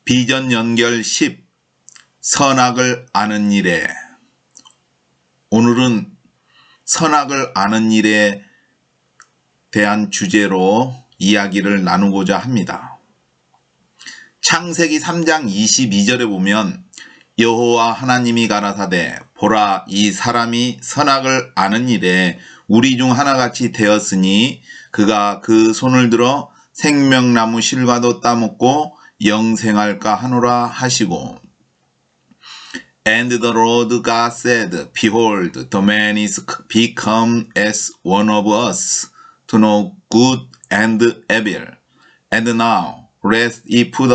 비전 연결 10. 선악을 아는 일에. 오늘은 선악을 아는 일에 대한 주제로 이야기를 나누고자 합니다. 창세기 3장 22절에 보면 여호와 하나님이 가라사대 보라 이 사람이 선악을 아는 일에 우리 중 하나같이 되었으니 그가 그 손을 들어 생명나무 실과도 따먹고 영생할까 하노라 하시고 And the Lord God said, Behold, the man is become as one of us, to know good and evil. And now, lest he put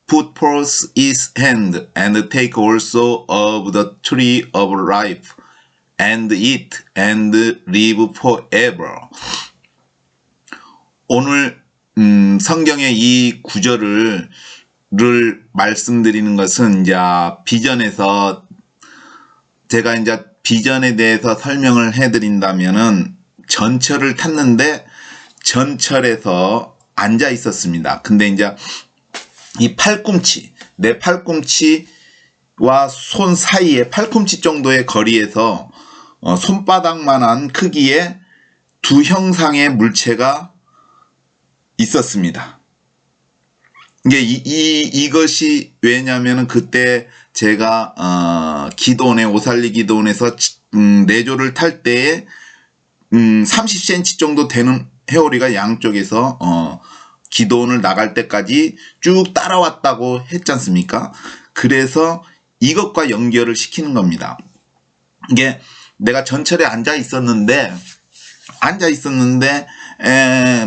forth his hand, and take also of the tree of life, and eat, and live forever. 오늘 성경의 이 구절을 말씀드리는 것은 이제 비전에서 제가 이제 비전에 대해서 설명을 해드린다면은 전철을 탔는데 전철에서 앉아 있었습니다. 근데 이제 이 팔꿈치, 내 팔꿈치와 손 사이에 팔꿈치 정도의 거리에서 손바닥만한 크기의 두 형상의 물체가 있었습니다. 이것이 왜냐면은 그때 제가 기도원에 오살리 기도원에서 내조를 탈 때에 30cm 정도 되는 회오리가 양쪽에서 기도원을 나갈 때까지 쭉 따라왔다고 했지 않습니까? 그래서 이것과 연결을 시키는 겁니다. 이게 내가 전철에 앉아 있었는데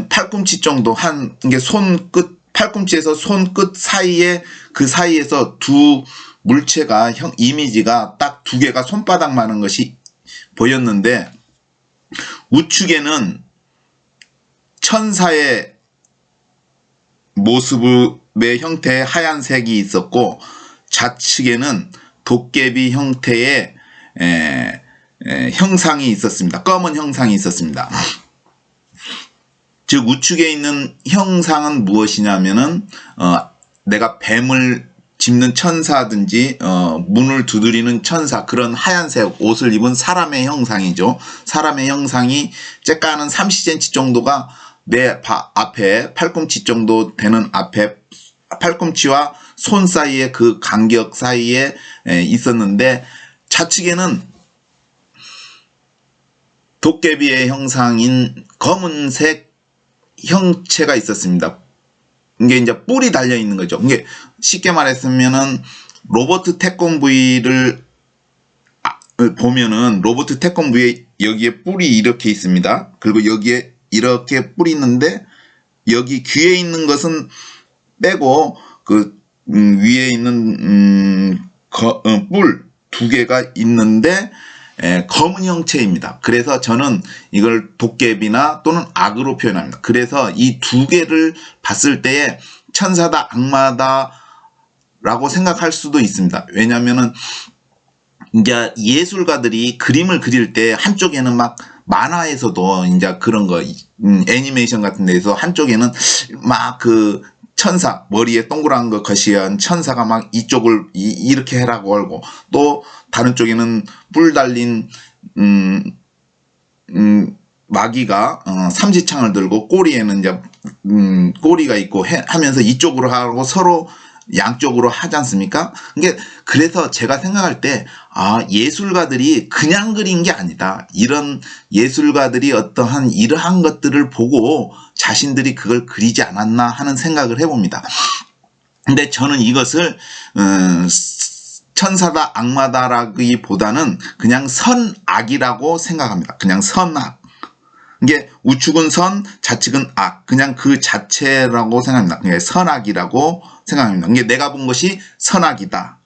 팔꿈치 정도 이게 손끝 팔꿈치에서 손끝 사이에 그 사이에서 두 물체가 이미지가 딱 두 개가 손바닥 많은 것이 보였는데 우측에는 천사의 모습의 형태의 하얀색이 있었고 좌측에는 도깨비 형태의 형상이 있었습니다. 검은 형상이 있었습니다. 즉 우측에 있는 형상은 무엇이냐면은 내가 뱀을 짚는 천사든지 문을 두드리는 천사 그런 하얀색 옷을 입은 사람의 형상이죠. 사람의 형상이 째까는 30cm 정도가 내 앞에 팔꿈치 정도 되는 앞에 팔꿈치와 손 사이에 그 간격 사이에 있었는데 좌측에는 도깨비의 형상인 검은색 형체가 있었습니다. 이게 이제 뿔이 달려 있는 거죠. 이게 쉽게 말했으면은 로버트 태권브이를 보면은 로버트 태권브이 여기에 뿔이 이렇게 있습니다. 그리고 여기에 이렇게 뿔이 있는데 여기 귀에 있는 것은 빼고 그 위에 있는 뿔 두 개가 있는데 검은 형체입니다. 그래서 저는 이걸 도깨비나 또는 악으로 표현합니다. 그래서 이 두 개를 봤을 때에 천사다 악마다 라고 생각할 수도 있습니다. 왜냐면은 이제 예술가들이 그림을 그릴 때 한쪽에는 막 만화에서도 이제 그런 거 애니메이션 같은 데서 한쪽에는 막 그 천사 머리에 동그란 거 거시한 천사가 막 이쪽을 이렇게 해라고 하고 또 다른 쪽에는 뿔 달린 마귀가 삼지창을 들고 꼬리에는 이제 꼬리가 있고 하면서 이쪽으로 하고 서로 양쪽으로 하지 않습니까? 그래서 제가 생각할 때 예술가들이 그냥 그린 게 아니다. 이런 예술가들이 어떠한 이러한 것들을 보고 자신들이 그걸 그리지 않았나 하는 생각을 해봅니다. 근데 저는 이것을 천사다 악마다라기보다는 그냥 선악이라고 생각합니다. 그냥 선악. 이게 우측은 선, 좌측은 악. 그냥 그 자체라고 생각합니다. 그냥 선악이라고 생각합니다. 이게 내가 본 것이 선악이다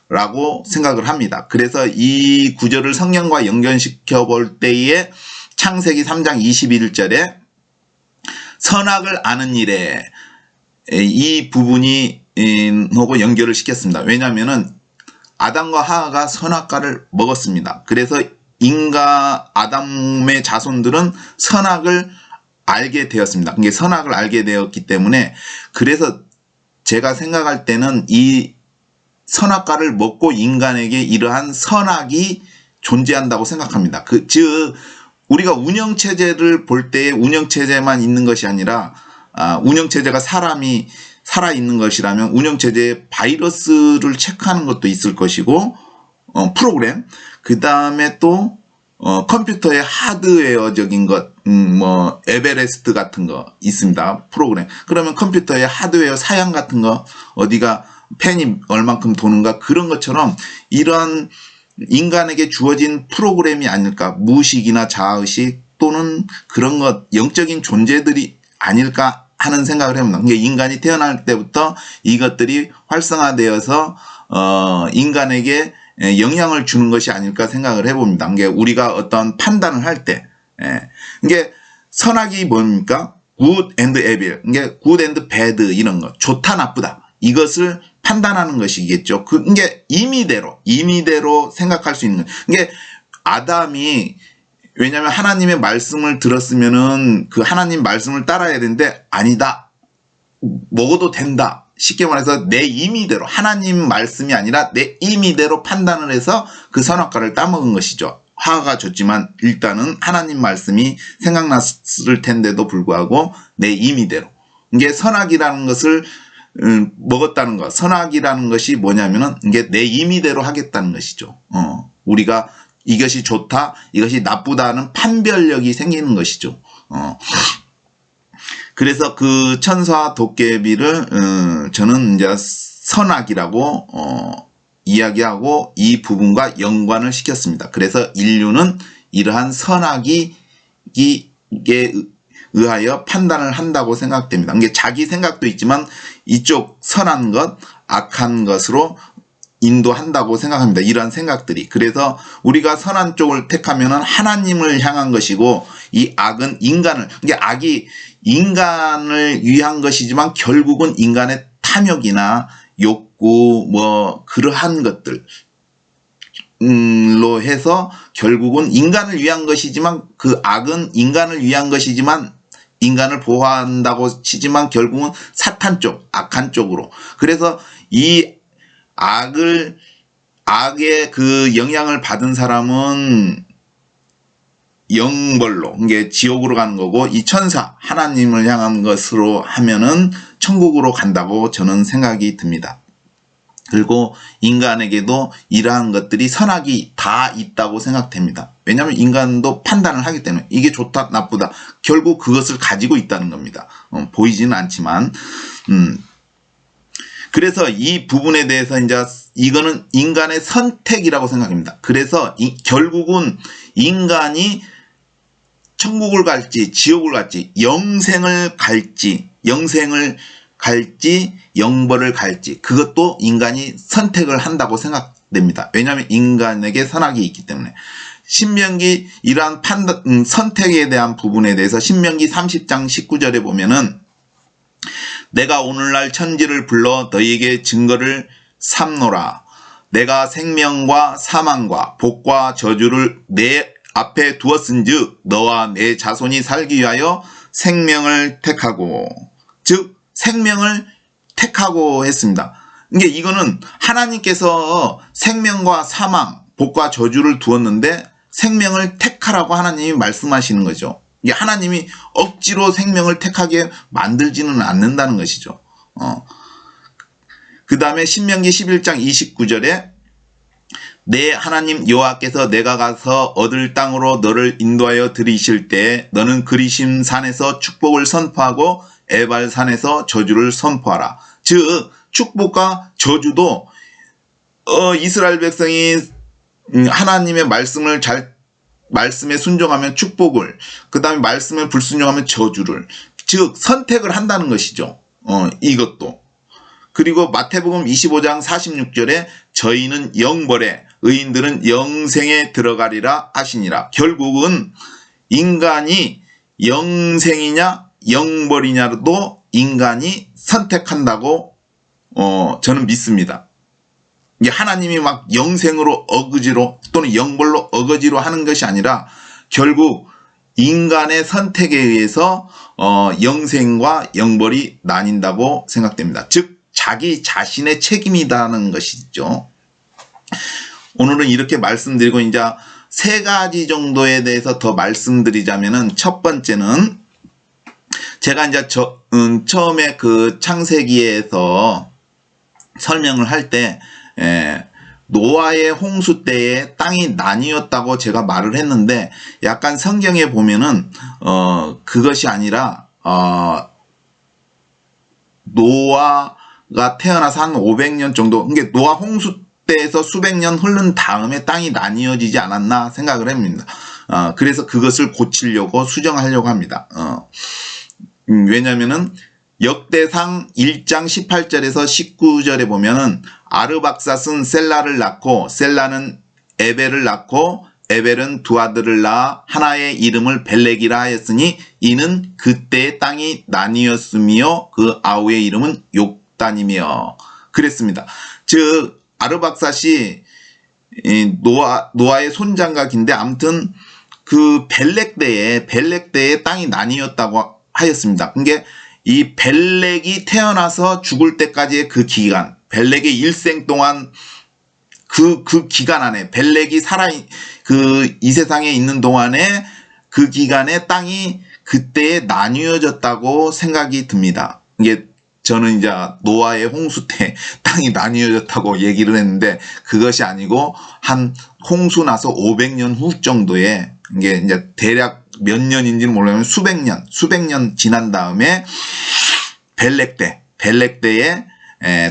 라고 생각을 합니다. 그래서 이 구절을 성경과 연결시켜 볼 때에 창세기 3장 21절에 선악을 아는 일에 이 부분이 하고 연결을 시켰습니다. 왜냐하면은 아담과 하와가 선악과를 먹었습니다. 그래서 아담의 자손들은 선악을 알게 되었습니다. 이게 선악을 알게 되었기 때문에 그래서 제가 생각할 때는 이 선악과를 먹고 인간에게 이러한 선악이 존재한다고 생각합니다. 즉 우리가 운영체제를 볼 때에 운영체제만 있는 것이 아니라 운영체제가 사람이 살아있는 것이라면 운영체제에 바이러스를 체크하는 것도 있을 것이고 프로그램, 그 다음에 또 컴퓨터의 하드웨어적인 것, 뭐 에베레스트 같은 거 있습니다. 프로그램. 그러면 컴퓨터의 하드웨어 사양 같은 거, 어디가 펜이 얼만큼 도는가, 그런 것처럼 이런 인간에게 주어진 프로그램이 아닐까, 무의식이나 자아의식 또는 그런 것, 영적인 존재들이 아닐까 하는 생각을 해봅니다. 그러니까 인간이 태어날 때부터 이것들이 활성화되어서 인간에게 영향을 주는 것이 아닐까 생각을 해봅니다. 그러니까 우리가 어떤 판단을 할 때, 이게 선악이 뭡니까? good and evil, 그러니까 good and bad 이런 거, 좋다 나쁘다 이것을 판단하는 것이겠죠. 그게 임의대로 생각할 수 있는. 이게 아담이, 왜냐하면 하나님의 말씀을 들었으면은 그 하나님 말씀을 따라야 되는데, 아니다, 먹어도 된다. 쉽게 말해서 내 임의대로, 하나님 말씀이 아니라 내 임의대로 판단을 해서 그 선악과를 따먹은 것이죠. 화가 졌지만 일단은 하나님 말씀이 생각났을 텐데도 불구하고 내 임의대로. 이게 선악이라는 것을 먹었다는 것. 선악이라는 것이 뭐냐면은 이게 내 임의대로 하겠다는 것이죠. 우리가 이것이 좋다, 이것이 나쁘다는 판별력이 생기는 것이죠. 그래서 그 천사와 도깨비를 저는 이제 선악이라고 이야기하고 이 부분과 연관을 시켰습니다. 그래서 인류는 이러한 선악이 이게 의하여 판단을 한다고 생각됩니다. 이게 자기 생각도 있지만 이쪽 선한 것, 악한 것으로 인도한다고 생각합니다. 이러한 생각들이. 그래서 우리가 선한 쪽을 택하면은 하나님을 향한 것이고, 이 악은 인간을, 이게 악이 인간을 위한 것이지만 결국은 인간의 탐욕이나 욕구, 뭐 그러한 것들 로 해서 결국은 인간을 위한 것이지만, 그 악은 인간을 위한 것이지만 인간을 보호한다고 치지만 결국은 사탄 쪽, 악한 쪽으로. 그래서 이 악의 그 영향을 받은 사람은 영벌로, 이게 지옥으로 가는 거고, 이 천사, 하나님을 향한 것으로 하면은 천국으로 간다고 저는 생각이 듭니다. 그리고 인간에게도 이러한 것들이 선악이 다 있다고 생각됩니다. 왜냐하면 인간도 판단을 하기 때문에 이게 좋다 나쁘다 결국 그것을 가지고 있다는 겁니다. 보이지는 않지만. 그래서 이 부분에 대해서 이제 이거는 인간의 선택이라고 생각합니다. 그래서 결국은 인간이 천국을 갈지 지옥을 갈지 영생을 갈지 영벌을 갈지 그것도 인간이 선택을 한다고 생각됩니다. 왜냐하면 인간에게 선악이 있기 때문에. 신명기 이러한 선택에 대한 부분에 대해서 신명기 30장 19절에 보면은 내가 오늘날 천지를 불러 너희에게 증거를 삼노라. 내가 생명과 사망과 복과 저주를 내 앞에 두었은즉 너와 내 자손이 살기 위하여 생명을 택하고, 즉 생명을 택하고 했습니다. 이게 이거는 하나님께서 생명과 사망, 복과 저주를 두었는데 생명을 택하라고 하나님이 말씀하시는 거죠. 이게 하나님이 억지로 생명을 택하게 만들지는 않는다는 것이죠. 그 다음에 신명기 11장 29절에 내 하나님 여호와께서 내가 가서 얻을 땅으로 너를 인도하여 들이실 때 너는 그리심 산에서 축복을 선포하고 에발산에서 저주를 선포하라. 즉 축복과 저주도 이스라엘 백성이 하나님의 말씀에 순종하면 축복을, 그 다음에 말씀에 불순종하면 저주를, 즉 선택을 한다는 것이죠. 이것도. 그리고 마태복음 25장 46절에 저희는 영벌에 의인들은 영생에 들어가리라 하시니라. 결국은 인간이 영생이냐 영벌이냐도 인간이 선택한다고 저는 믿습니다. 이게 하나님이 막 영생으로 어거지로 또는 영벌로 어거지로 하는 것이 아니라 결국 인간의 선택에 의해서 영생과 영벌이 나뉜다고 생각됩니다. 즉 자기 자신의 책임이라는 것이죠. 오늘은 이렇게 말씀드리고 이제 세 가지 정도에 대해서 더 말씀드리자면은 첫 번째는 제가 이제 처음에 그 창세기에서 설명을 할 때 노아의 홍수 때에 땅이 나뉘었다고 제가 말을 했는데 약간 성경에 보면은 그것이 아니라 노아가 태어나서 한 500년 정도, 그러니까 노아 홍수 때에서 수백 년 흐른 다음에 땅이 나뉘어지지 않았나 생각을 합니다. 그래서 그것을 고치려고 수정하려고 합니다. 왜냐면은 역대상 1장 18절에서 19절에 보면은 아르박삿은 셀라를 낳고 셀라는 에벨을 낳고 에벨은 두 아들을 낳아 하나의 이름을 벨렉이라 하였으니 이는 그때의 땅이 나뉘었으며 그 아우의 이름은 욕단이며 그랬습니다. 즉 아르박삿이 노아의 손장각인데 아무튼 그 벨렉 때에 땅이 나뉘었다고 하였습니다. 그게 이 벨렉이 태어나서 죽을 때까지의 그 기간, 벨렉의 일생 동안 그 기간 안에 벨렉이 이 세상에 있는 동안에 그 기간에 땅이 그때에 나뉘어졌다고 생각이 듭니다. 이게 저는 이제 노아의 홍수 때 땅이 나뉘어졌다고 얘기를 했는데 그것이 아니고 한 홍수 나서 500년 후 정도에 이게 이제 대략 몇 년인지는 몰라요. 수백 년 지난 다음에 벨렉 때에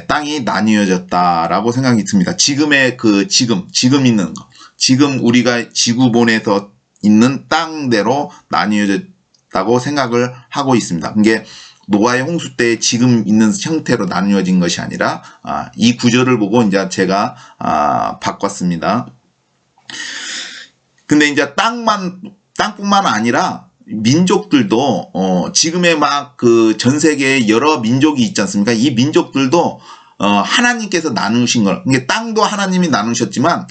땅이 나뉘어졌다라고 생각이 듭니다. 지금의 지금 있는 거, 지금 우리가 지구본에서 있는 땅대로 나뉘어졌다고 생각을 하고 있습니다. 이게 노아의 홍수 때 지금 있는 형태로 나뉘어진 것이 아니라 이 구절을 보고 이제 제가 바꿨습니다. 근데 이제 땅뿐만 아니라 민족들도 지금의 막 그 전 세계에 여러 민족이 있지 않습니까? 이 민족들도 하나님께서 나누신 걸, 이게 땅도 하나님이 나누셨지만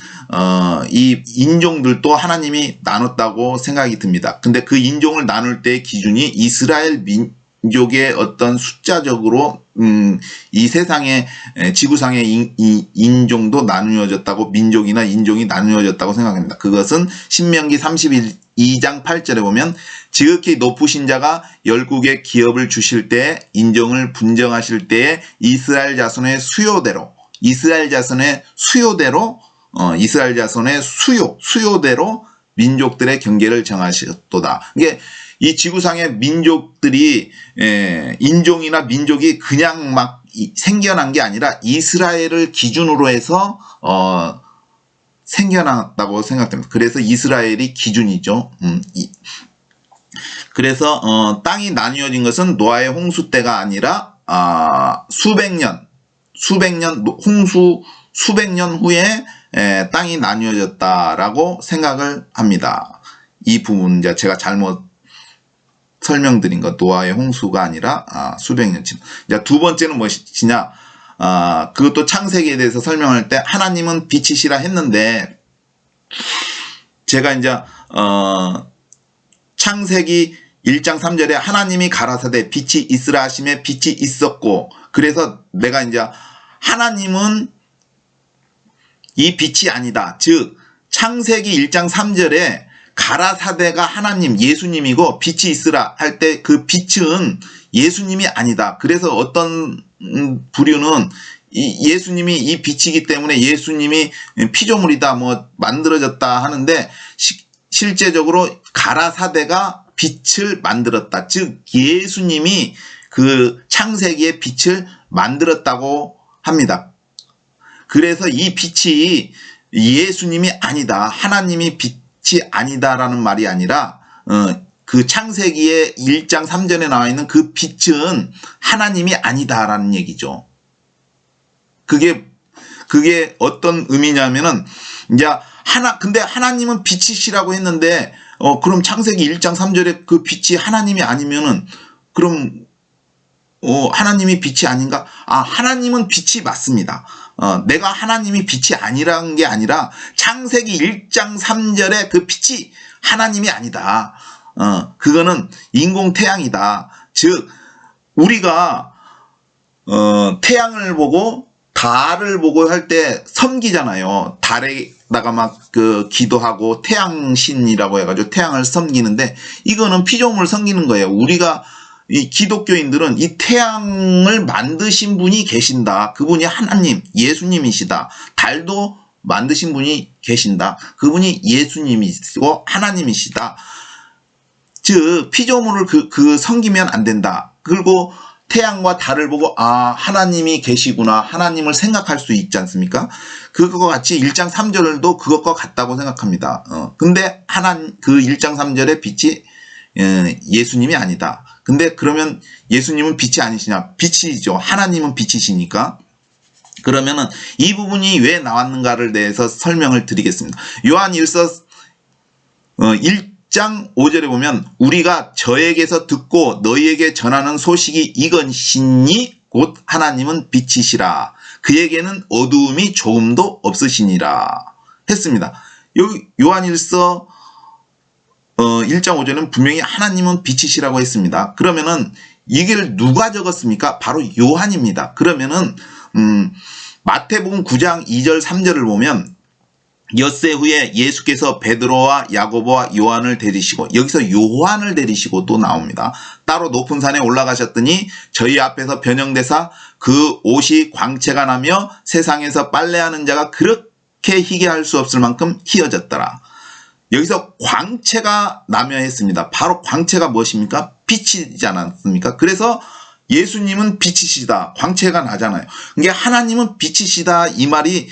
이 인종들도 하나님이 나눴다고 생각이 듭니다. 근데 그 인종을 나눌 때의 기준이 이스라엘 민족의 어떤 숫자적으로 이 세상의 지구상의 인종도 나누어졌다고, 민족이나 인종이 나누어졌다고 생각합니다. 그것은 신명기 32장 8절에 보면 지극히 높으신 자가 열국의 기업을 주실 때 인종을 분정하실 때에 이스라엘 자손의 수요대로 민족들의 경계를 정하셨도다. 이게 이 지구상의 민족들이 인종이나 민족이 그냥 막 생겨난 게 아니라 이스라엘을 기준으로 해서 생겨났다고 생각됩니다. 그래서 이스라엘이 기준이죠. 그래서 땅이 나뉘어진 것은 노아의 홍수 때가 아니라 수백 년 후에 땅이 나뉘어졌다라고 생각을 합니다. 이 부분 이제 제가 잘못 설명드린 것, 노아의 홍수가 아니라 수백 년 전. 이제 두 번째는 무엇이냐? 그것도 창세기에 대해서 설명할 때 하나님은 빛이시라 했는데 제가 이제 창세기 1장 3절에 하나님이 가라사대 빛이 있으라 하심에 빛이 있었고, 그래서 내가 이제 하나님은 이 빛이 아니다. 즉 창세기 1장 3절에 가라사대가 하나님, 예수님이고 빛이 있으라 할 때 그 빛은 예수님이 아니다. 그래서 어떤 부류는 예수님이 이 빛이기 때문에 예수님이 피조물이다, 뭐 만들어졌다 하는데 실제적으로 가라사대가 빛을 만들었다. 즉 예수님이 그 창세기의 빛을 만들었다고 합니다. 그래서 이 빛이 예수님이 아니다, 하나님이 빛이 아니다라는 말이 아니라 그 창세기의 1장 3절에 나와 있는 그 빛은 하나님이 아니다라는 얘기죠. 그게 어떤 의미냐면은 이제 근데 하나님은 빛이시라고 했는데 그럼 창세기 1장 3절에 그 빛이 하나님이 아니면은 그럼 하나님이 빛이 아닌가? 하나님은 빛이 맞습니다. 내가 하나님이 빛이 아니라는 게 아니라 창세기 1장 3절에 그 빛이 하나님이 아니다. 그거는 인공태양이다. 즉 우리가 태양을 보고 달을 보고 할 때 섬기잖아요. 달에다가 막 그 기도하고 태양신이라고 해가지고 태양을 섬기는데 이거는 피조물을 섬기는 거예요. 우리가 이 기독교인들은 이 태양을 만드신 분이 계신다. 그분이 하나님, 예수님이시다. 달도 만드신 분이 계신다. 그분이 예수님이시고 하나님이시다. 즉 피조물을 섬기면 안 된다. 그리고 태양과 달을 보고 하나님이 계시구나. 하나님을 생각할 수 있지 않습니까? 그것과 같이 1장 3절도 그것과 같다고 생각합니다. 근데 그 1장 3절의 빛이 예수님이 아니다. 근데 그러면 예수님은 빛이 아니시냐? 빛이죠. 하나님은 빛이시니까. 그러면은 이 부분이 왜 나왔는가를 대해서 설명을 드리겠습니다. 요한 1서 1장 5절에 보면 우리가 저에게서 듣고 너희에게 전하는 소식이 이것이니 곧 하나님은 빛이시라. 그에게는 어두움이 조금도 없으시니라 했습니다. 여기 요한 1서 1장 5절은 분명히 하나님은 빛이시라고 했습니다. 그러면은 이걸 누가 적었습니까? 바로 요한입니다. 그러면은 마태복음 9장 2절 3절을 보면 엿새 후에 예수께서 베드로와 야고보와 요한을 데리시고, 여기서 요한을 데리시고 또 나옵니다. 따로 높은 산에 올라가셨더니 저희 앞에서 변형되사 그 옷이 광채가 나며 세상에서 빨래하는 자가 그렇게 희게 할 수 없을 만큼 희어졌더라. 여기서 광채가 나며 했습니다. 바로 광채가 무엇입니까? 빛이지 않았습니까? 그래서 예수님은 빛이시다. 광채가 나잖아요. 이게 하나님은 빛이시다. 이 말이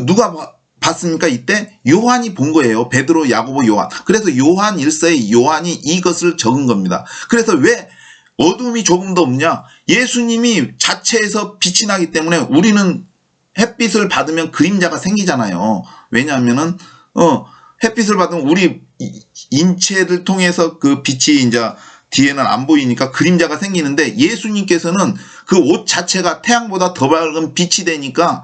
누가 봤습니까? 이때 요한이 본 거예요. 베드로, 야고보, 요한. 그래서 요한 1서에 요한이 이것을 적은 겁니다. 그래서 왜 어둠이 조금도 없냐? 예수님이 자체에서 빛이 나기 때문에 우리는 햇빛을 받으면 그림자가 생기잖아요. 왜냐하면은 햇빛을 받으면 우리 인체를 통해서 그 빛이 이제 뒤에는 안 보이니까 그림자가 생기는데 예수님께서는 그 옷 자체가 태양보다 더 밝은 빛이 되니까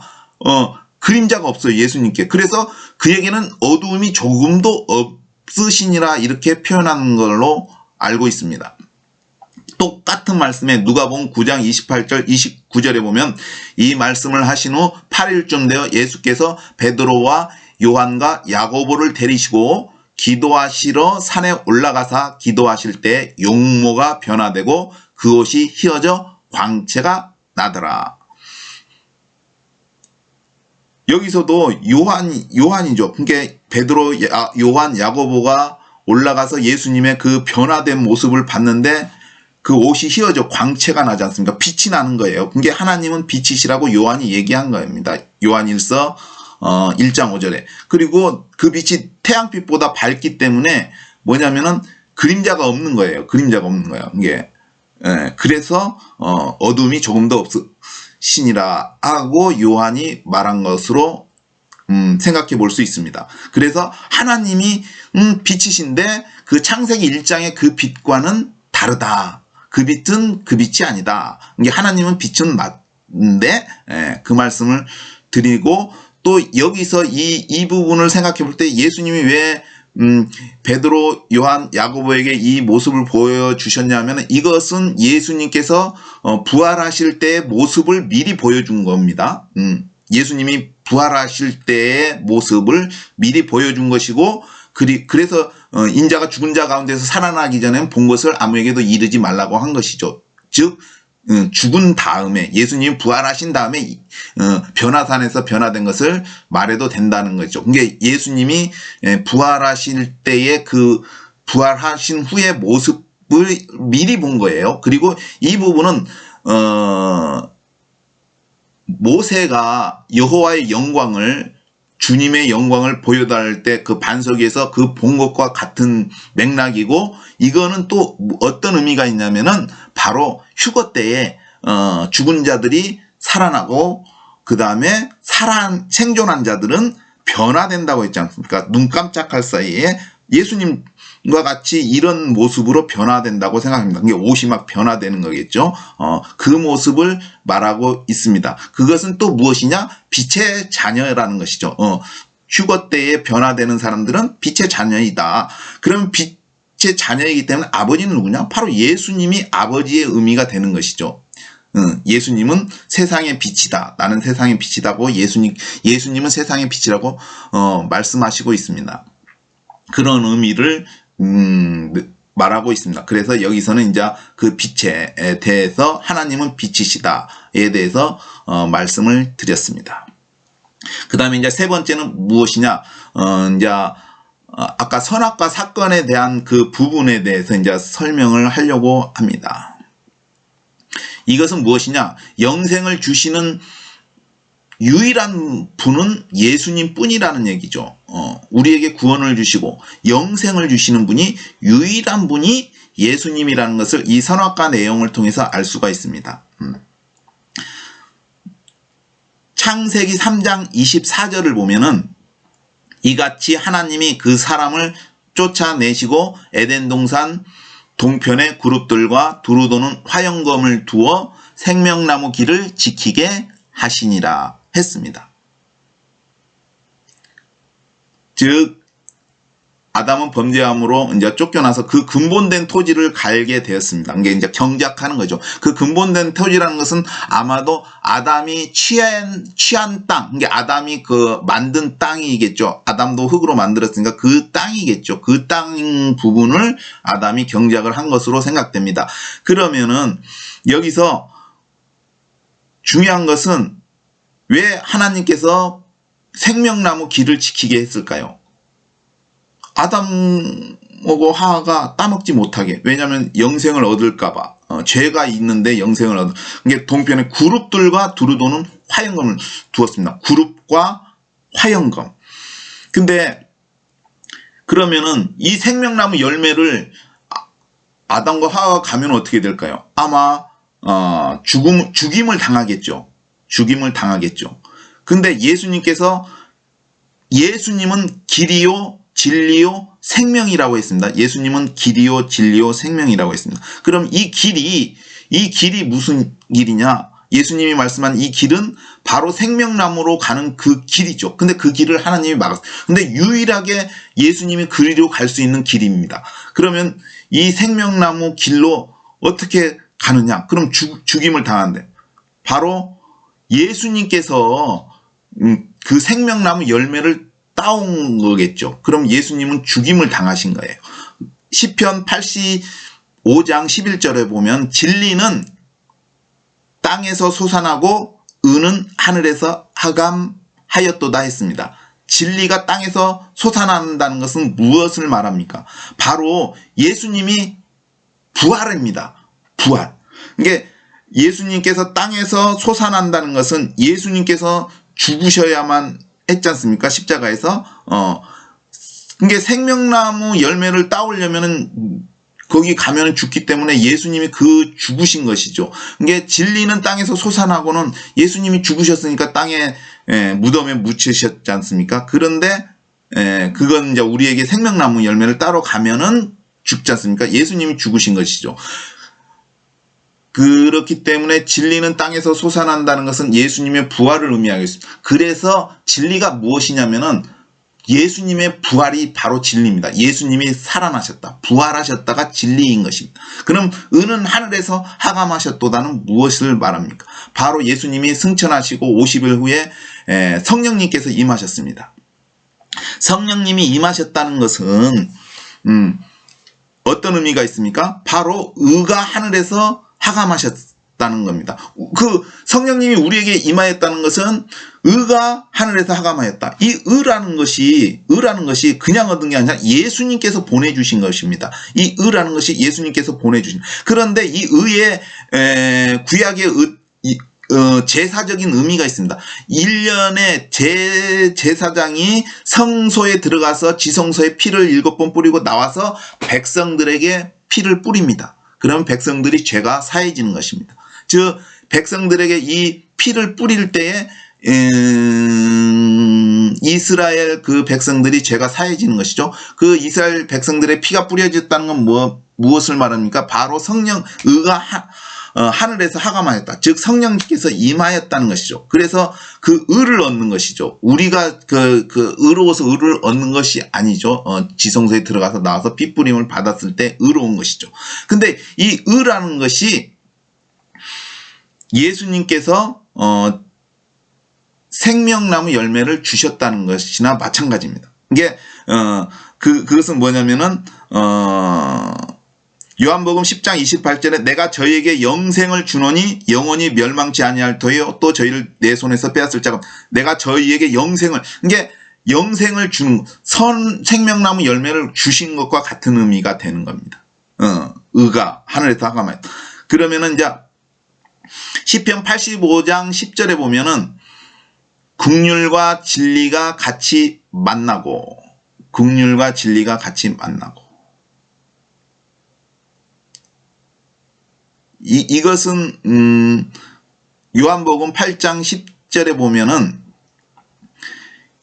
그림자가 없어요. 예수님께. 그래서 그에게는 어두움이 조금도 없으시니라 이렇게 표현하는 걸로 알고 있습니다. 똑같은 말씀에 누가복음 9장 28절 29절에 보면 이 말씀을 하신 후 8일쯤 되어 예수께서 베드로와 요한과 야고보를 데리시고 기도하시러 산에 올라가사 기도하실 때 용모가 변화되고 그 옷이 휘어져 광채가 나더라. 여기서도 요한이죠. 그러니까 베드로, 요한, 야고보가 올라가서 예수님의 그 변화된 모습을 봤는데 그 옷이 휘어져 광채가 나지 않습니까? 빛이 나는 거예요. 그게 하나님은 빛이시라고 요한이 얘기한 겁니다. 요한 1서 1장 5절에. 그리고 그 빛이 태양빛보다 밝기 때문에 뭐냐면은 그림자가 없는 거예요. 그림자가 없는 거예요. 이게 그래서 어둠이 조금 더 없으시니라 하고 요한이 말한 것으로 생각해 볼 수 있습니다. 그래서 하나님이 빛이신데 그 창세기 1장의 그 빛과는 다르다. 그 빛은 그 빛이 아니다. 이게 하나님은 빛은 맞는데 그 말씀을 드리고 또 여기서 이 부분을 생각해 볼 때 예수님이 왜 베드로, 요한, 야고보에게 이 모습을 보여주셨냐면 이것은 예수님께서 부활하실 때의 모습을 미리 보여준 겁니다. 예수님이 부활하실 때의 모습을 미리 보여준 것이고 그래서 인자가 죽은 자 가운데서 살아나기 전에 본 것을 아무에게도 이르지 말라고 한 것이죠. 즉 죽은 다음에 예수님이 부활하신 다음에 변화산에서 변화된 것을 말해도 된다는 거죠. 그게 예수님이 부활하실 때의 그 부활하신 후의 모습을 미리 본 거예요. 그리고 이 부분은 모세가 여호와의 영광을 주님의 영광을 보여달할 때 그 반석에서 그 본 것과 같은 맥락이고 이거는 또 어떤 의미가 있냐면은 바로 휴거 때에 죽은 자들이 살아나고 그 다음에 생존한 자들은 변화된다고 했지 않습니까? 눈 깜짝할 사이에 예수님과 같이 이런 모습으로 변화된다고 생각합니다. 그게 옷이 막 변화되는 거겠죠. 그 모습을 말하고 있습니다. 그것은 또 무엇이냐? 빛의 자녀라는 것이죠. 휴거 때에 변화되는 사람들은 빛의 자녀이다. 그럼 빛의 자녀이기 때문에 아버지는 누구냐? 바로 예수님이 아버지의 의미가 되는 것이죠. 예수님은 세상의 빛이다. 나는 세상의 빛이다고 예수님은 세상의 빛이라고 말씀하시고 있습니다. 그런 의미를 말하고 있습니다. 그래서 여기서는 이제 그 빛에 대해서 하나님은 빛이시다에 대해서 말씀을 드렸습니다. 그 다음에 이제 세 번째는 무엇이냐? 이제 아까 선악과 사건에 대한 그 부분에 대해서 이제 설명을 하려고 합니다. 이것은 무엇이냐? 영생을 주시는 유일한 분은 예수님 뿐이라는 얘기죠. 우리에게 구원을 주시고 영생을 주시는 분이 유일한 분이 예수님이라는 것을 이 선악과 내용을 통해서 알 수가 있습니다. 창세기 3장 24절을 보면은 이같이 하나님이 그 사람을 쫓아내시고 에덴 동산 동편에 그룹들과 두루 도는 화영검을 두어 생명나무 길을 지키게 하시니라 했습니다. 즉 아담은 범죄함으로 이제 쫓겨나서 그 근본된 토지를 갈게 되었습니다. 이게 이제 경작하는 거죠. 그 근본된 토지라는 것은 아마도 아담이 취한 땅, 이게 아담이 그 만든 땅이겠죠. 아담도 흙으로 만들었으니까 그 땅이겠죠. 그 땅 부분을 아담이 경작을 한 것으로 생각됩니다. 그러면은 여기서 중요한 것은 왜 하나님께서 생명나무 길을 지키게 했을까요? 아담하고 하하가 따먹지 못하게. 왜냐하면 영생을 얻을까봐. 죄가 있는데 영생을 얻을. 이게 동편에 그룹들과 두루 도는 화영검을 두었습니다. 그룹과 화영검. 근데 그러면은 이 생명나무 열매를 아담과 하하가 가면 어떻게 될까요? 아마 죽임을 당하겠죠. 죽임을 당하겠죠. 근데 예수님은 길이요 진리요 생명이라고 했습니다. 예수님은 길이요 진리요 생명이라고 했습니다. 그럼 이 길이 무슨 길이냐? 예수님이 말씀한 이 길은 바로 생명나무로 가는 그 길이죠. 근데 그 길을 하나님이 막았어요. 근데 유일하게 예수님이 그리로 갈 수 있는 길입니다. 그러면 이 생명나무 길로 어떻게 가느냐? 그럼 죽임을 당한대. 바로 예수님께서 그 생명나무 열매를 따온 거겠죠. 그럼 예수님은 죽임을 당하신 거예요. 시편 85장 11절에 보면 진리는 땅에서 솟아나고 의는 하늘에서 하감하였도다 했습니다. 진리가 땅에서 솟아난다는 것은 무엇을 말합니까? 바로 예수님이 부활입니다. 부활. 이게 예수님께서 땅에서 솟아난다는 것은 예수님께서 죽으셔야만 했지 않습니까? 십자가에서. 이게 생명나무 열매를 따오려면은 거기 가면은 죽기 때문에 예수님이 그 죽으신 것이죠. 이게 진리는 땅에서 솟아나고는 예수님이 죽으셨으니까 땅에 무덤에 묻히셨지 않습니까? 그런데 그건 이제 우리에게 생명나무 열매를 따러 가면은 죽지 않습니까? 예수님이 죽으신 것이죠. 그렇기 때문에 진리는 땅에서 솟아난다는 것은 예수님의 부활을 의미하겠습니다. 그래서 진리가 무엇이냐면은 예수님의 부활이 바로 진리입니다. 예수님이 살아나셨다. 부활하셨다가 진리인 것입니다. 그럼 의는 하늘에서 하감하셨도다는 무엇을 말합니까? 바로 예수님이 승천하시고 50일 후에 성령님께서 임하셨습니다. 성령님이 임하셨다는 것은 어떤 의미가 있습니까? 바로 의가 하늘에서 하감하셨다는 겁니다. 그 성령님이 우리에게 임하였다는 것은 의가 하늘에서 하감하였다. 이 의라는 것이 그냥 얻은 게 아니라 예수님께서 보내주신 것입니다. 이 의라는 것이 예수님께서 보내주신. 그런데 이 의의 구약의 제사적인 의미가 있습니다. 1년에 제사장이 성소에 들어가서 지성소에 피를 7번 뿌리고 나와서 백성들에게 피를 뿌립니다. 그러면 백성들이 죄가 사해지는 것입니다. 즉 백성들에게 이 피를 뿌릴 때에 이스라엘 그 백성들이 죄가 사해지는 것이죠. 그 이스라엘 백성들의 피가 뿌려졌다는 건 무엇을 말합니까? 바로 의가 하늘에서 하감하였다. 즉 성령께서 임하였다는 것이죠. 그래서 그 의를 얻는 것이죠. 우리가 그 의로워서 의를 얻는 것이 아니죠. 지성소에 들어가서 나와서 피 뿌림을 받았을 때 의로운 것이죠. 근데 이 의라는 것이 예수님께서 생명나무 열매를 주셨다는 것이나 마찬가지입니다. 이게 그것은 뭐냐면은 요한복음 10장 28절에 내가 저희에게 영생을 주노니 영원히 멸망치 아니할 터요 또 저희를 내 손에서 빼앗을 자가 내가 저희에게 영생을 이게 영생을 주는 생명나무 열매를 주신 것과 같은 의미가 되는 겁니다. 의가 하늘에서 하가만 그러면은 이제 시편 85장 10절에 보면은 긍휼과 진리가 같이 만나고 긍휼과 진리가 같이 만나고 이것은 요한복음 8장 10절에 보면은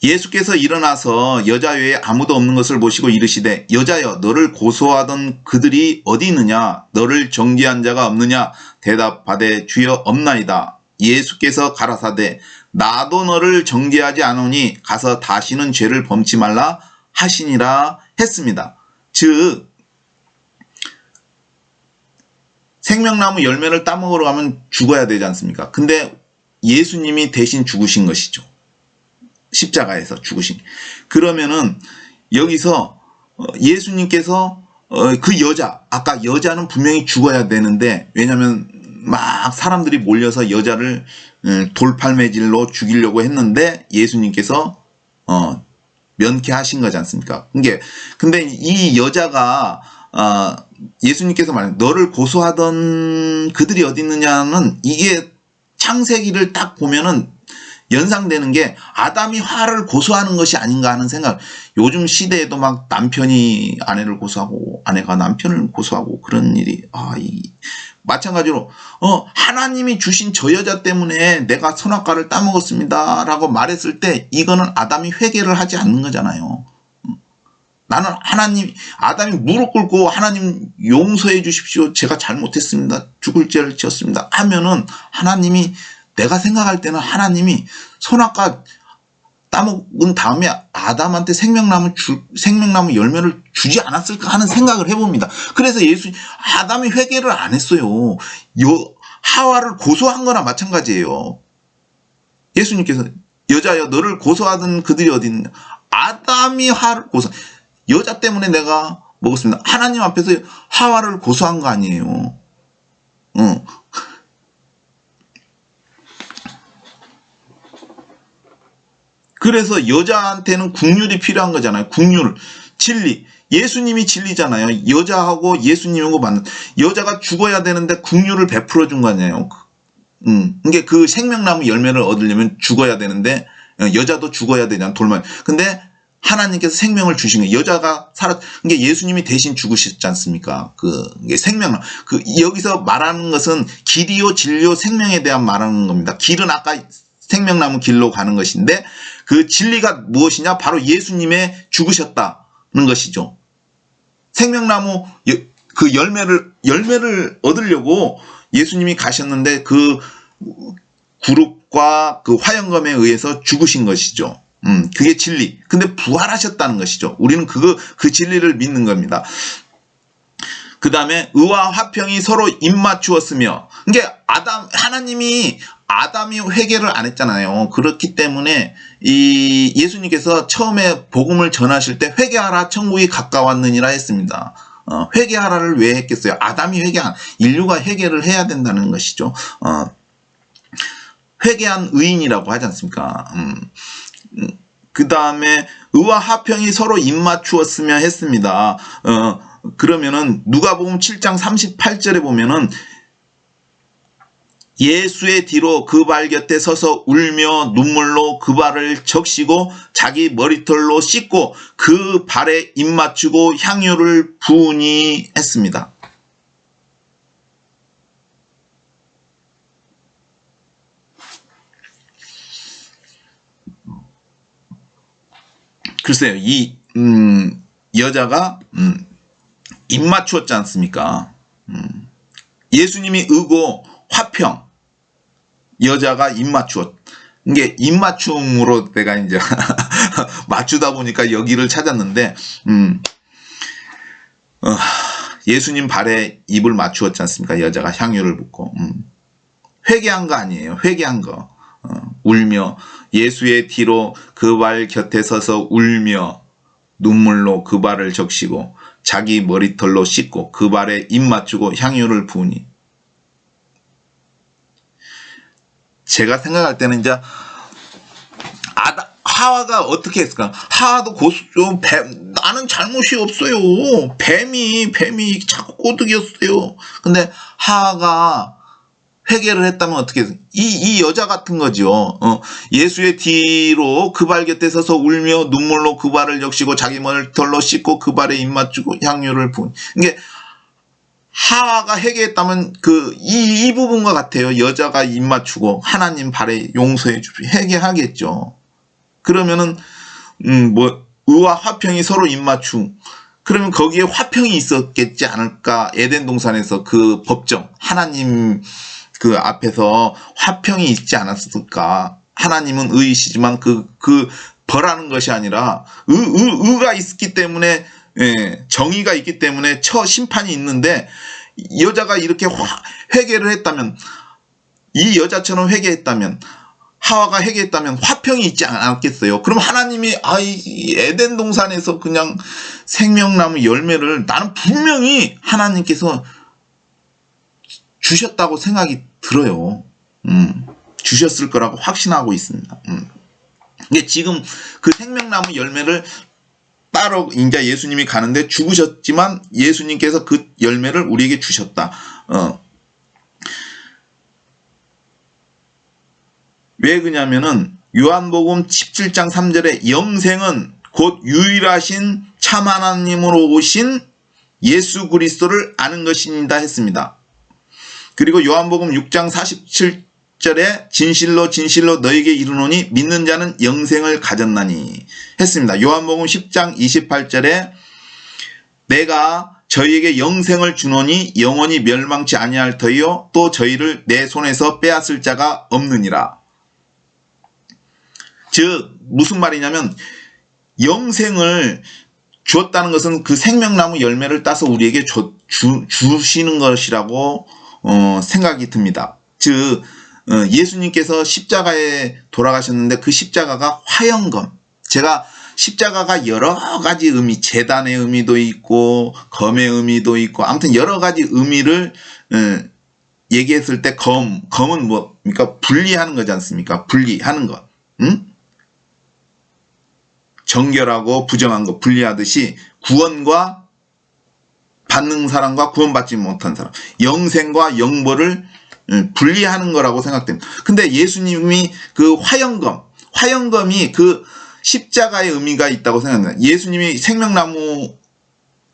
예수께서 일어나서 여자 외에 아무도 없는 것을 보시고 이르시되 여자여 너를 고소하던 그들이 어디 있느냐 너를 정죄한 자가 없느냐 대답하되 주여 없나이다. 예수께서 가라사대 나도 너를 정죄하지 않으니 가서 다시는 죄를 범치 말라 하시니라 했습니다. 즉 생명나무 열매를 따먹으러 가면 죽어야 되지 않습니까? 근데 예수님이 대신 죽으신 것이죠. 십자가에서 죽으신. 그러면은 여기서 예수님께서 그 아까 여자는 분명히 죽어야 되는데 왜냐하면 막 사람들이 몰려서 여자를 돌팔매질로 죽이려고 했는데 예수님께서 면케하신 거지 않습니까? 근데 이 여자가 예수님께서 말하는 너를 고소하던 그들이 어디 있느냐는 이게 창세기를 딱 보면은 연상되는 게 아담이 화를 고소하는 것이 아닌가 하는 생각. 요즘 시대에도 막 남편이 아내를 고소하고 아내가 남편을 고소하고 그런 일이 마찬가지로 하나님이 주신 저 여자 때문에 내가 선악과를 따먹었습니다 라고 말했을 때 이거는 아담이 회개를 하지 않는 거잖아요. 나는 아담이 무릎 꿇고 하나님 용서해 주십시오. 제가 잘못했습니다. 죽을 죄를 지었습니다. 하면은 하나님이 내가 생각할 때는 하나님이 선악과 따먹은 다음에 아담한테 생명나무 열매를 주지 않았을까 하는 생각을 해봅니다. 그래서 아담이 회개를 안 했어요. 하와를 고소한 거나 마찬가지예요. 예수님께서 여자여 너를 고소하던 그들이 어디 있느냐. 아담이 하와를 여자 때문에 내가 먹었습니다. 하나님 앞에서 하와를 고소한 거 아니에요. 그래서 여자한테는 긍휼이 필요한 거잖아요. 긍휼, 진리. 예수님이 진리잖아요. 여자하고 예수님하고 만난. 여자가 죽어야 되는데 긍휼을 베풀어 준 거 아니에요. 이게 그 생명나무 열매를 얻으려면 죽어야 되는데 여자도 죽어야 되잖아. 돌말. 근데 하나님께서 생명을 주신 거예요. 여자가 이게 예수님이 대신 죽으셨지 않습니까? 이게 생명나무. 여기서 말하는 것은 길이요, 진리요, 생명에 대한 말하는 겁니다. 길은 아까 생명나무 길로 가는 것인데 그 진리가 무엇이냐? 바로 예수님의 죽으셨다는 것이죠. 생명나무 그 열매를 얻으려고 예수님이 가셨는데 그 굴욕과 그 화영검에 의해서 죽으신 것이죠. 그게 진리. 근데 부활하셨다는 것이죠. 우리는 그 진리를 믿는 겁니다. 그 다음에 의와 화평이 서로 입맞추었으며, 이게 하나님이 아담이 회개를 안 했잖아요. 그렇기 때문에 예수님께서 처음에 복음을 전하실 때 회개하라 천국이 가까웠느니라 했습니다. 회개하라를 왜 했겠어요? 아담이 인류가 회개를 해야 된다는 것이죠. 회개한 의인이라고 하지 않습니까? 그 다음에 의와 화평이 서로 입맞추었으며 했습니다. 그러면은 누가복음 7장 38절에 보면은 예수의 뒤로 그 발 곁에 서서 울며 눈물로 그 발을 적시고 자기 머리털로 씻고 그 발에 입맞추고 향유를 부으니 했습니다. 글쎄요, 이 여자가 입맞추었지 않습니까? 예수님이 의고 화평, 여자가 입맞추었. 이게 입맞춤으로 내가 이제 맞추다 보니까 여기를 찾았는데, 예수님 발에 입을 맞추었지 않습니까? 여자가 향유를 붓고. 회개한 거 아니에요. 회개한 거. 울며 예수의 뒤로 그 발 곁에 서서 울며 눈물로 그 발을 적시고 자기 머리털로 씻고 그 발에 입 맞추고 향유를 부으니. 제가 생각할 때는 이제 하와가 어떻게 했을까? 하와도 나는 잘못이 없어요. 뱀이 자꾸 꼬드겼어요. 근데 하와가 회개를 했다면 어떻게 했어요? 이 여자 같은 거죠. 예수의 뒤로 그 발 곁에 서서 울며 눈물로 그 발을 적시고 자기 머리털로 씻고 그 발에 입 맞추고 향유를 부은. 이게 하와가 회개했다면 이 부분과 같아요. 여자가 입 맞추고 하나님 발에 용서해 주시 회개하겠죠. 그러면은 의와 화평이 서로 입 맞춤. 그러면 거기에 화평이 있었겠지 않을까? 에덴 동산에서 그 법정 하나님 그 앞에서 화평이 있지 않았을까? 하나님은 의이시지만 그 벌하는 것이 아니라 의가 있기 때문에, 정의가 있기 때문에 심판이 있는데, 여자가 이렇게 회개를 했다면, 이 여자처럼 회개했다면, 하와가 회개했다면 화평이 있지 않았겠어요? 그럼 하나님이 이 에덴 동산에서 그냥 생명나무 열매를 나는 분명히 하나님께서 주셨다고 생각이 들어요. 주셨을 거라고 확신하고 있습니다. 근데 지금 그 생명나무 열매를 따로 이제 예수님이 가는데 죽으셨지만 예수님께서 그 열매를 우리에게 주셨다. 왜 그러냐면은 요한복음 17장 3절에 영생은 곧 유일하신 참 하나님으로 오신 예수 그리스도를 아는 것입니다 했습니다. 그리고 요한복음 6장 47절에 진실로 진실로 너에게 이르노니 믿는 자는 영생을 가졌나니 했습니다. 요한복음 10장 28절에 내가 저희에게 영생을 주노니 영원히 멸망치 아니할 터이요 또 저희를 내 손에서 빼앗을 자가 없느니라. 즉 무슨 말이냐면 영생을 주었다는 것은 그 생명나무 열매를 따서 우리에게 주시는 것이라고 생각이 듭니다. 즉 예수님께서 십자가에 돌아가셨는데 그 십자가가 화영검. 제가 십자가가 여러 가지 의미, 제단의 의미도 있고 검의 의미도 있고 아무튼 여러 가지 의미를 얘기했을 때 검은 뭡니까? 분리하는 거지 않습니까? 분리하는 것. 정결하고 부정한 것 분리하듯이 구원과 받는 사람과 구원받지 못한 사람, 영생과 영벌을 분리하는 거라고 생각됩니다. 근데 예수님이 그 화영검이 그 십자가의 의미가 있다고 생각합니다. 예수님이 생명나무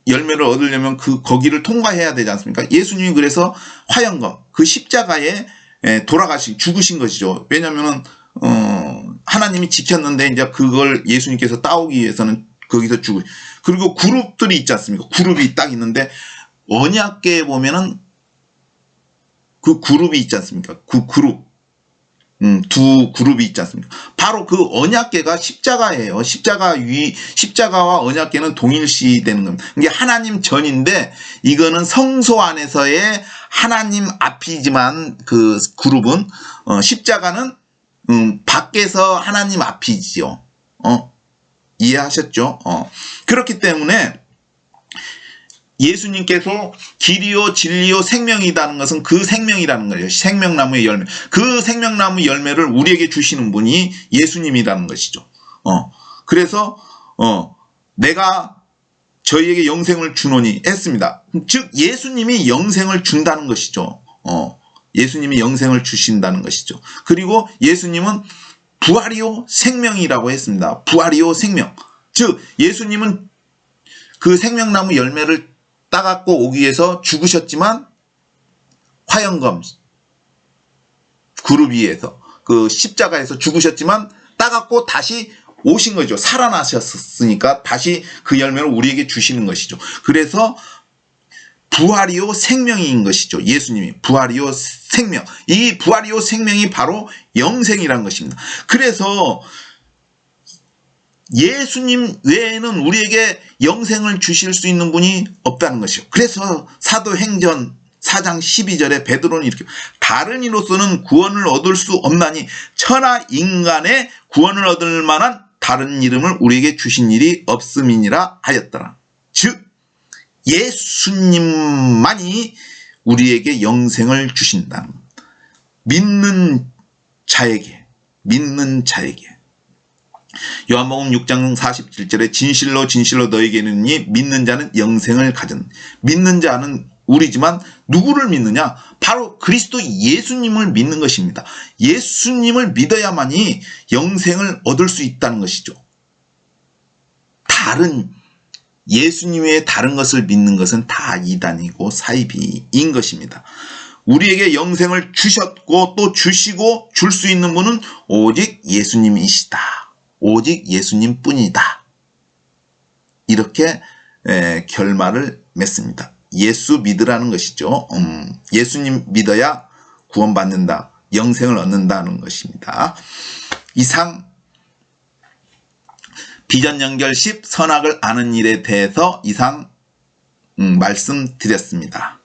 열매를 얻으려면 거기를 통과해야 되지 않습니까? 예수님이 그래서 화영검, 그 십자가에 죽으신 것이죠. 왜냐면은 하나님이 지켰는데 이제 그걸 예수님께서 따오기 위해서는 거기서 그리고 그룹들이 있지 않습니까? 그룹이 딱 있는데 언약궤에 보면은 그 그룹이 있지 않습니까? 그 그룹 두 그룹이 있지 않습니까? 바로 그 언약궤가 십자가예요. 십자가와 언약궤는 동일시되는 겁니다. 이게 하나님 전인데 이거는 성소 안에서의 하나님 앞이지만 그 그룹은 십자가는 밖에서 하나님 앞이지요. 이해하셨죠? 그렇기 때문에 예수님께서 길이요 진리요 생명이라는 것은 그 생명이라는 거예요. 생명나무의 열매. 그 생명나무 열매를 우리에게 주시는 분이 예수님이라는 것이죠. 그래서 내가 저희에게 영생을 주노니 했습니다. 즉 예수님이 영생을 준다는 것이죠. 예수님이 영생을 주신다는 것이죠. 그리고 예수님은 부활이요 생명이라고 했습니다. 부활이요 생명. 즉 예수님은 그 생명나무 열매를 따갖고 오기 위해서 죽으셨지만 화영검 그룹 위에서 그 십자가에서 죽으셨지만 따갖고 다시 오신 거죠. 살아나셨으니까 다시 그 열매를 우리에게 주시는 것이죠. 그래서 부활이요 생명인 것이죠. 예수님이 부활이요 생명. 이 부활이요 생명이 바로 영생이라는 것입니다. 그래서 예수님 외에는 우리에게 영생을 주실 수 있는 분이 없다는 것이죠. 그래서 사도행전 4장 12절에 베드로는 이렇게 다른 이로서는 구원을 얻을 수 없나니 천하 인간의 구원을 얻을 만한 다른 이름을 우리에게 주신 일이 없음이니라 하였더라. 즉 예수님만이 우리에게 영생을 주신다. 믿는 자에게 요한복음 6장 47절에 진실로 진실로 너에게 이르노니 믿는 자는 영생을 가진. 믿는 자는 우리지만 누구를 믿느냐? 바로 그리스도 예수님을 믿는 것입니다. 예수님을 믿어야만이 영생을 얻을 수 있다는 것이죠. 예수님 외에 다른 것을 믿는 것은 다 이단이고 사이비인 것입니다. 우리에게 영생을 주셨고 또 주시고 줄 수 있는 분은 오직 예수님이시다. 오직 예수님뿐이다. 이렇게 결말을 맺습니다. 예수 믿으라는 것이죠. 예수님 믿어야 구원받는다. 영생을 얻는다는 것입니다. 이상 비전 연결 10 선악을 아는 일에 대해서 말씀드렸습니다.